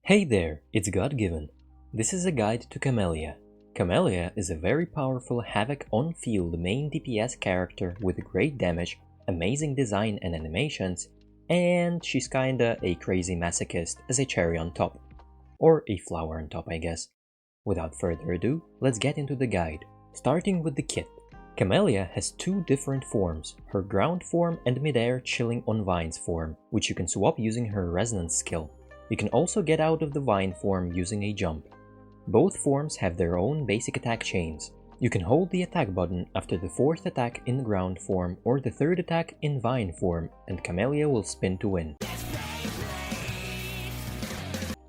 Hey there, it's God-given. This is a guide to Camellya. Camellya is a very powerful Havoc on-field main DPS character with great damage, amazing design and animations, and she's kinda a crazy masochist as a cherry on top. Or a flower on top, I guess. Without further ado, let's get into the guide. Starting with the kit. Camellya has two different forms, her ground form and midair chilling on vines form, which you can swap using her resonance skill. You can also get out of the vine form using a jump. Both forms have their own basic attack chains. You can hold the attack button after the fourth attack in ground form or the third attack in vine form, and Camellya will spin to win.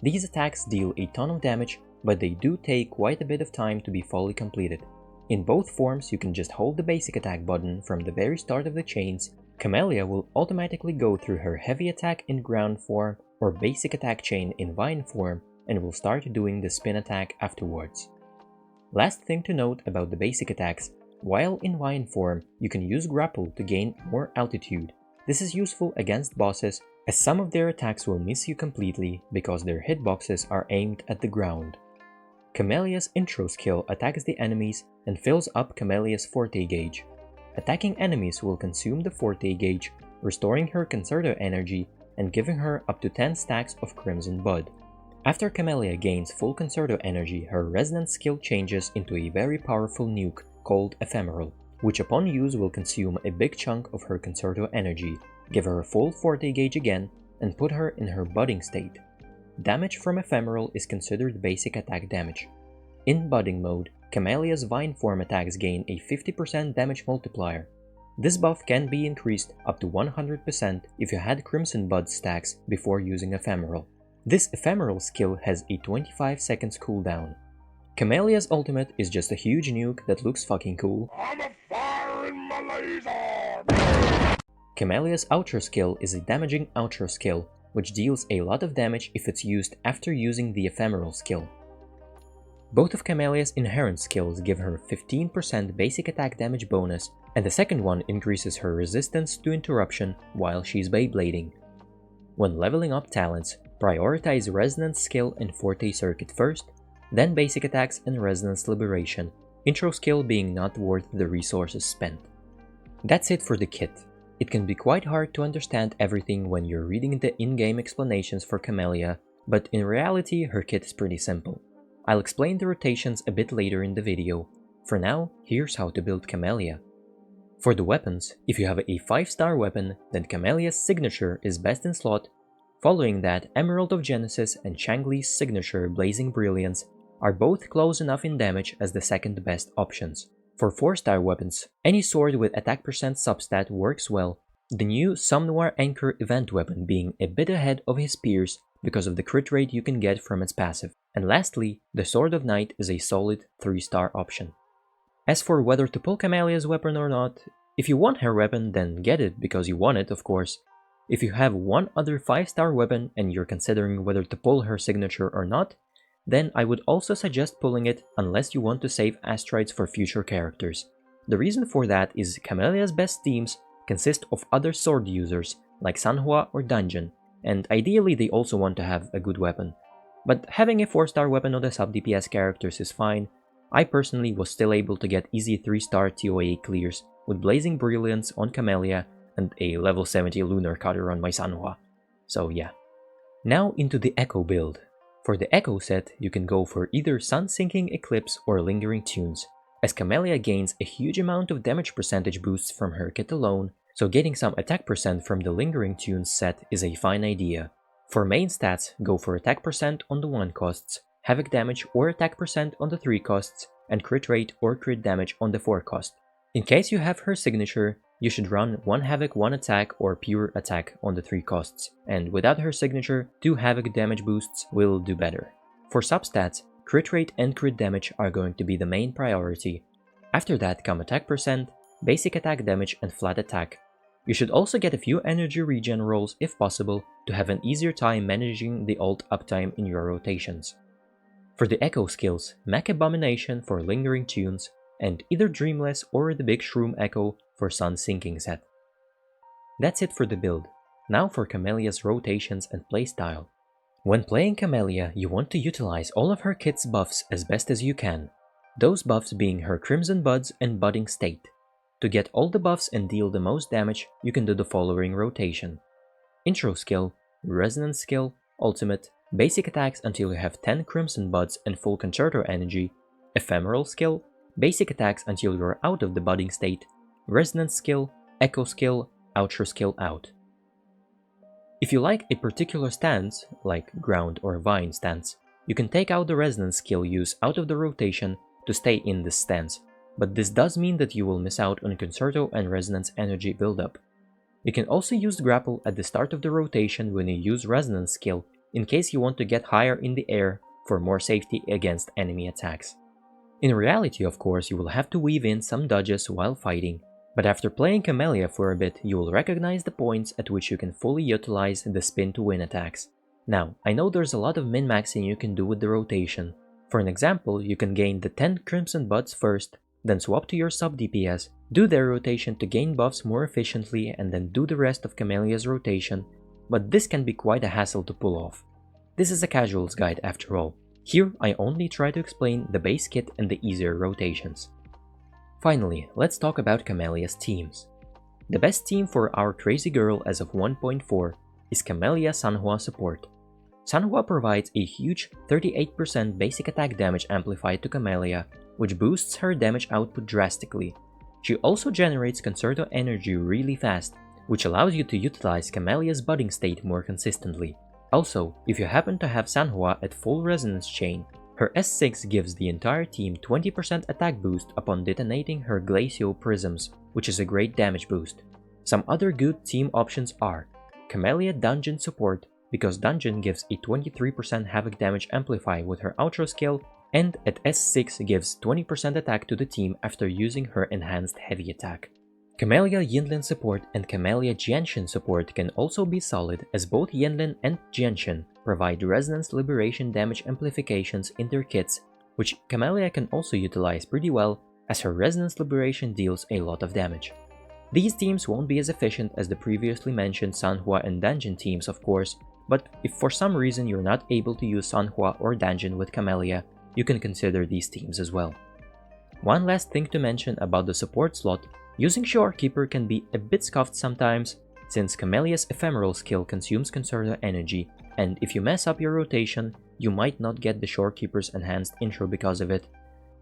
These attacks deal a ton of damage, but they do take quite a bit of time to be fully completed. In both forms, you can just hold the basic attack button from the very start of the chains. Camellya will automatically go through her heavy attack in ground form or basic attack chain in vine form and will start doing the spin attack afterwards. Last thing to note about the basic attacks, while in vine form, you can use grapple to gain more altitude. This is useful against bosses, as some of their attacks will miss you completely because their hitboxes are aimed at the ground. Camellya's intro skill attacks the enemies and fills up Camellya's forte gauge. Attacking enemies will consume the forte gauge, restoring her concerto energy and giving her up to 10 stacks of Crimson Bud. After Camellya gains full concerto energy, her resonance skill changes into a very powerful nuke called Ephemeral, which upon use will consume a big chunk of her concerto energy, give her a full forte gauge again, and put her in her budding state. Damage from Ephemeral is considered basic attack damage. In budding mode, Camellya's vine form attacks gain a 50% damage multiplier. This buff can be increased up to 100% if you had Crimson Bud stacks before using Ephemeral. This Ephemeral skill has a 25 seconds cooldown. Camellya's ultimate is just a huge nuke that looks fucking cool. I'm a fire in my laser! Camellya's outro skill is a damaging outro skill, which deals a lot of damage if it's used after using the Ephemeral skill. Both of Camellya's inherent skills give her 15% basic attack damage bonus, and the second one increases her resistance to interruption while she's Beyblading. When leveling up talents, prioritize Resonance skill and Forte Circuit first, then basic attacks and Resonance Liberation, intro skill being not worth the resources spent. That's it for the kit. It can be quite hard to understand everything when you're reading the in-game explanations for Camellya, but in reality her kit is pretty simple. I'll explain the rotations a bit later in the video. For now, here's how to build Camellya. For the weapons, if you have a 5-star weapon, then Camellya's signature is best in slot. Following that, Emerald of Genesis and Changli's signature Blazing Brilliance are both close enough in damage as the second best options. For 4-star weapons, any sword with attack percent substat works well, the new Somnoir Anchor event weapon being a bit ahead of his peers because of the crit rate you can get from its passive. And lastly, the Sword of Night is a solid 3-star option. As for whether to pull Camellya's weapon or not, if you want her weapon, then get it because you want it, of course. If you have one other 5-star weapon and you're considering whether to pull her signature or not, then I would also suggest pulling it unless you want to save asteroids for future characters. The reason for that is Camellya's best teams consist of other sword users like Sanhua or Dungeon, and ideally they also want to have a good weapon. But having a 4-star weapon on the sub-DPS characters is fine. I personally was still able to get easy 3-star TOA clears with Blazing Brilliance on Camellya and a level 70 Lunar Cutter on my Sanhua. So yeah. Now into the Echo build. For the Echo set, you can go for either Sun-Sinking Eclipse or Lingering Tunes, as Camellya gains a huge amount of damage percentage boosts from her kit alone, so getting some attack percent from the Lingering Tunes set is a fine idea. For main stats, go for attack percent on the 1 costs, havoc damage or attack percent on the 3 costs, and crit rate or crit damage on the 4 cost. In case you have her signature, you should run 1 havoc 1 attack or pure attack on the 3 costs, and without her signature, 2 havoc damage boosts will do better. For substats, crit rate and crit damage are going to be the main priority. After that come attack percent, basic attack damage and flat attack. You should also get a few energy regen rolls if possible to have an easier time managing the ult uptime in your rotations. For the Echo skills, Mech Abomination for Lingering Tunes, and either Dreamless or the Big Shroom Echo for Sun Sinking set. That's it for the build. Now for Camellya's rotations and playstyle. When playing Camellya, you want to utilize all of her kit's buffs as best as you can, those buffs being her Crimson Buds and Budding State. To get all the buffs and deal the most damage, you can do the following rotation. Intro skill, Resonance skill, Ultimate, basic attacks until you have 10 Crimson Buds and full Concerto energy, Ephemeral skill, basic attacks until you are out of the Budding State, Resonance skill, Echo skill, Outro skill out. If you like a particular stance, like Ground or Vine stance, you can take out the Resonance skill use out of the rotation to stay in this stance, but this does mean that you will miss out on Concerto and Resonance energy buildup. You can also use Grapple at the start of the rotation when you use Resonance skill in case you want to get higher in the air for more safety against enemy attacks. In reality, of course, you will have to weave in some dodges while fighting, but after playing Camellya for a bit, you will recognize the points at which you can fully utilize the spin to win attacks. Now, I know there's a lot of min-maxing you can do with the rotation. For an example, you can gain the 10 Crimson Buds first, then swap to your sub DPS, do their rotation to gain buffs more efficiently, and then do the rest of Camellya's rotation, but this can be quite a hassle to pull off. This is a casual's guide after all. Here I only try to explain the base kit and the easier rotations. Finally, let's talk about Camellya's teams. The best team for our crazy girl as of 1.4 is Camellya Sanhua support. Sanhua provides a huge 38% basic attack damage amplified to Camellya, which boosts her damage output drastically. She also generates Concerto energy really fast, which allows you to utilize Camellya's Budding State more consistently. Also, if you happen to have Sanhua at full Resonance chain, her S6 gives the entire team 20% attack boost upon detonating her Glacio Prisms, which is a great damage boost. Some other good team options are Camellya Dungeon support, because Dungeon gives a 23% havoc damage amplify with her outro skill, and at S6 gives 20% attack to the team after using her enhanced heavy attack. Camellya Yinlin support and Camellya Jianshin support can also be solid, as both Yinlin and Jianshin provide Resonance Liberation damage amplifications in their kits, which Camellya can also utilize pretty well, as her Resonance Liberation deals a lot of damage. These teams won't be as efficient as the previously mentioned Sanhua and Dungeon teams, of course, but if for some reason you're not able to use Sanhua or Dungeon with Camellya, you can consider these teams as well. One last thing to mention about the support slot, using Shorekeeper can be a bit scuffed sometimes, since Camellya's Ephemeral skill consumes Concerto energy, and if you mess up your rotation, you might not get the Shorekeeper's enhanced intro because of it,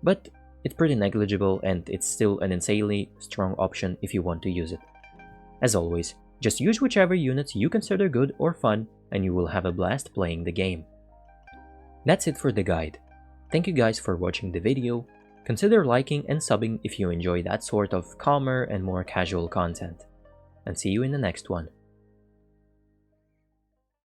but it's pretty negligible and it's still an insanely strong option if you want to use it. As always, just use whichever units you consider good or fun, and you will have a blast playing the game. That's it for the guide. Thank you guys for watching the video. Consider liking and subbing if you enjoy that sort of calmer and more casual content. And see you in the next one.